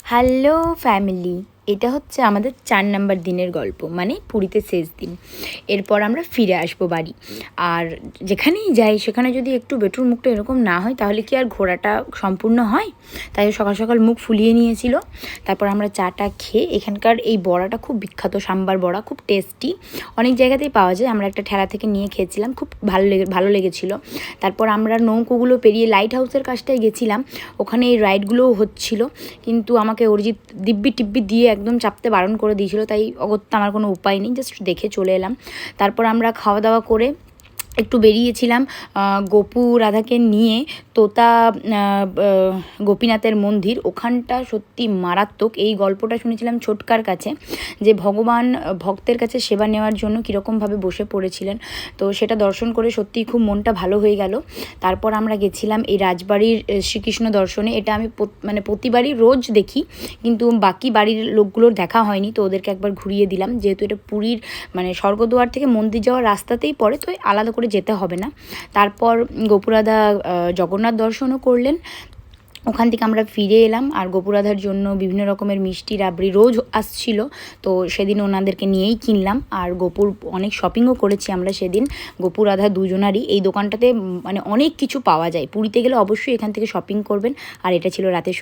Hello family, এটা হচ্ছে আমাদের 4 নাম্বার দিনের গল্প, মানে পুরীতে শেষ দিন। এরপর আমরা ফিরে আসবো বাড়ি। আর যেখানেই যাই সেখানে যদি একটু বেটুর মুখটা এরকম না হয় তাহলে কি আর ঘোরাটা সম্পূর্ণ হয়? তাই সকাল সকাল মুখ ফুলিয়ে নিয়েছিল। তারপর আমরা চাটা খেয়ে, এখানকার এই বড়াটা খুব বিখ্যাত, সাম্বার বড়া খুব টেস্টি, অনেক জায়গাতেই পাওয়া যায়। আমরা একটা ঠেলা থেকে নিয়ে খেয়েছিলাম, খুব ভালো লেগেছিলো। তারপর আমরা নৌকোগুলো পেরিয়ে লাইট হাউসের কাছটায় গেছিলাম। ওখানে এই রাইডগুলোও হচ্ছিলো, কিন্তু আমাকে অরিজিৎ দিব্যি টিব্বি দিয়ে একদম চাপতে বারণ করে দিয়েছিল, তাই অগত্যা আমার কোনো উপায় নেই, জাস্ট দেখে চলে এলাম। তারপর আমরা খাওয়া দাওয়া করে একটু বেরিয়েছিলাম গোপু রাধাকে নিয়ে তোতা গোপীনাথের মন্দির। ওখানটা সত্যি মারাত্মক। এই গল্পটা শুনেছিলাম ছোটকার কাছে, যে ভগবান ভক্তের কাছে সেবা নেওয়ার জন্য কীরকমভাবে বসে পড়েছিলেন। তো সেটা দর্শন করে সত্যিই খুব মনটা ভালো হয়ে গেল। তারপর আমরা গেছিলাম এই রাজবাড়ির শ্রীকৃষ্ণ দর্শনে। এটা আমি মানে প্রতিবারই রোজ দেখি, কিন্তু বাকি বাড়ির লোকগুলোর দেখা হয়নি, তো ওদেরকে একবার ঘুরিয়ে দিলাম। যেহেতু এটা পুরীর মানে স্বর্গদুয়ার থেকে মন্দির যাওয়ার রাস্তাতেই পড়ে, তো আলাদা করে যেতে হবে না। তারপর গোপুরাধা জগন্নাথ দর্শনও করলেন। ওখান থেকে আমরা ফিরে এলাম, আর গোপুরাধার জন্য বিভিন্ন রকমের মিষ্টি রাবড়ি রোজ আসছিল, তো সেদিন ওনাদেরকে নিয়েই কিনলাম। আর গোপুর অনেক শপিংও করেছি আমরা সেদিন, গোপুরাধা দুজনারই। এই দোকানটাতে মানে অনেক কিছু পাওয়া যায়, পুরীতে গেলে অবশ্যই এখান থেকে শপিং করবেন। আর এটা ছিল রাতে